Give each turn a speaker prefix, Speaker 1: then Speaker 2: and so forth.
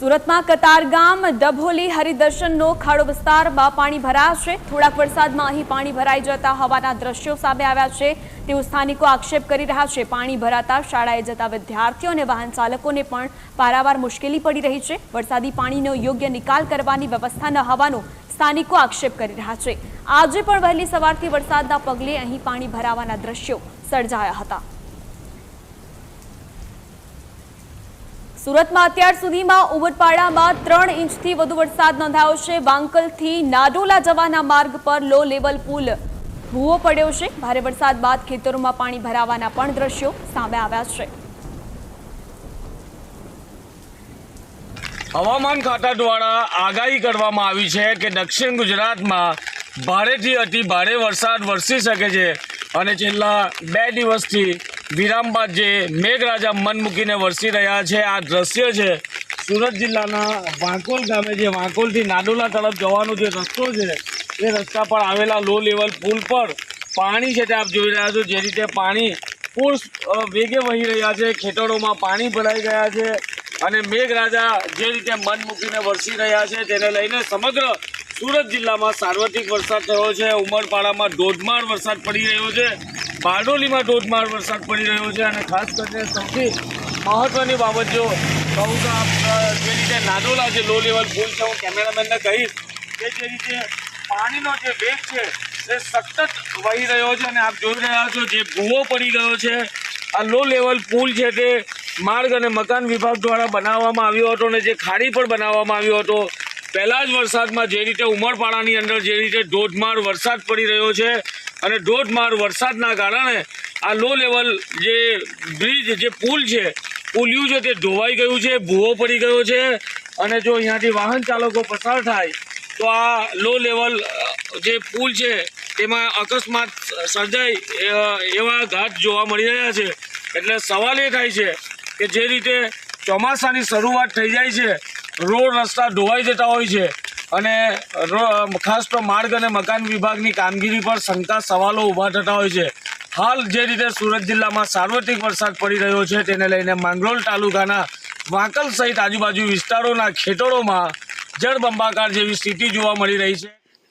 Speaker 1: સુરતમાં કતારગામ ડભોલી હરિદર્શનનો ખાડો વિસ્તારમાં પાણી ભરાયા છે। થોડાક વરસાદમાં અહીં પાણી ભરાઈ જતા હોવાના દ્રશ્યો સામે આવ્યા છે, તેવું સ્થાનિકો આક્ષેપ કરી રહ્યા છે। પાણી ભરાતા શાળાએ જતા વિદ્યાર્થીઓ અને વાહન ચાલકોને પણ પારાવાર મુશ્કેલી પડી રહી છે। વરસાદી પાણીનો યોગ્ય નિકાલ કરવાની વ્યવસ્થા ન હોવાનો સ્થાનિકો આક્ષેપ કરી રહ્યા છે। આજે પણ વહેલી સવારથી વરસાદના પગલે અહીં પાણી ભરાવાના દ્રશ્યો સર્જાયા હતા। સુરતમાં અત્યાર સુધીમાં ઉમરપાડામાં 3 ઇંચથી વધુ વરસાદ નોંધાયો છે। વાંકલથી નાડોલા જવાના માર્ગ પર લો લેવલ પુલ ભૂવો પડ્યો છે। ભારે વરસાદ બાદ ખેતરોમાં પાણી ભરાવાના પણ દ્રશ્યો સામે આવ્યા છે।
Speaker 2: હવામાન ખાતા દ્વારા આગાહી કરવામાં આવી છે કે દક્ષિણ ગુજરાતમાં ભારેથી અતિ ભારે વરસાદ વરસી શકે છે અને છેલ્લા 2 દિવસથી વિરામ બાદ જે મેઘરાજા મન મૂકીને વરસી રહ્યા છે। આ દ્રશ્ય છે સુરત જિલ્લાના વાંકોલ ગામે, જે વાંકોલથી નાડોલા તરફ જવાનો જે રસ્તો છે એ રસ્તા પર આવેલા લો લેવલ પુલ પર પાણી છે તે આપ જોઈ રહ્યા છો। જે રીતે પાણી પૂર વેગે વહી રહ્યા છે, ખેતરોમાં પાણી ભરાઈ ગયા છે અને મેઘરાજા જે રીતે મન મૂકીને વરસી રહ્યા છે તેને લઈને સમગ્ર સુરત જિલ્લામાં સાર્વત્રિક વરસાદ થયો છે। ઉમરપાડામાં ધોધમાર વરસાદ પડી રહ્યો છે, બારડોલીમાં ધોધમાર વરસાદ પડી રહ્યો છે અને ખાસ કરીને સૌથી મહત્ત્વની બાબત જો કહું તો જે રીતે નાડોલા જે લો લેવલ પુલ છે, હું કેમેરામેનને કહીશ કે જે રીતે પાણીનો જે વેગ છે એ સતત વહી રહ્યો છે અને આપ જોઈ રહ્યા છો જે ભૂવો પડી ગયો છે। આ લો લેવલ પુલ છે તે માર્ગ અને મકાન વિભાગ દ્વારા બનાવવામાં આવ્યો હતો અને જે ખાડી પર બનાવવામાં આવ્યો હતો। પહેલાં જ વરસાદમાં જે રીતે ઉમરપાડાની અંદર જે રીતે ધોધમાર વરસાદ પડી રહ્યો છે અને ધોધમાર વરસાદના કારણે આ લો લેવલ જે બ્રિજ જે પુલ છે, પુલિયું છે તે ધોવાઈ ગયું છે, ભૂવો પડી ગયો છે અને જો અહીંયાથી વાહન ચાલકો પસાર થાય તો આ લો લેવલ જે પુલ છે તેમાં અકસ્માત સર્જાય એવા ઘાટ જોવા મળી રહ્યા છે। એટલે સવાલ એ થાય છે કે જે રીતે ચોમાસાની શરૂઆત થઈ જાય છે, રોડ રસ્તા ધોવાઈ જતા હોય છે અને ખાસ તો માર્ગ અને મકાન વિભાગની કામગીરી પર શંકા સવાલો ઊભા થતા હોય છે। હાલ જે રીતે સુરત જિલ્લામાં સાર્વત્રિક વરસાદ પડી રહ્યો છે તેને લઈને માંગરોળ તાલુકાના વાંકલ સહિત આજુબાજુ વિસ્તારોના ખેતરોમાં જળબંબાકાર જેવી સ્થિતિ જોવા મળી રહી છે।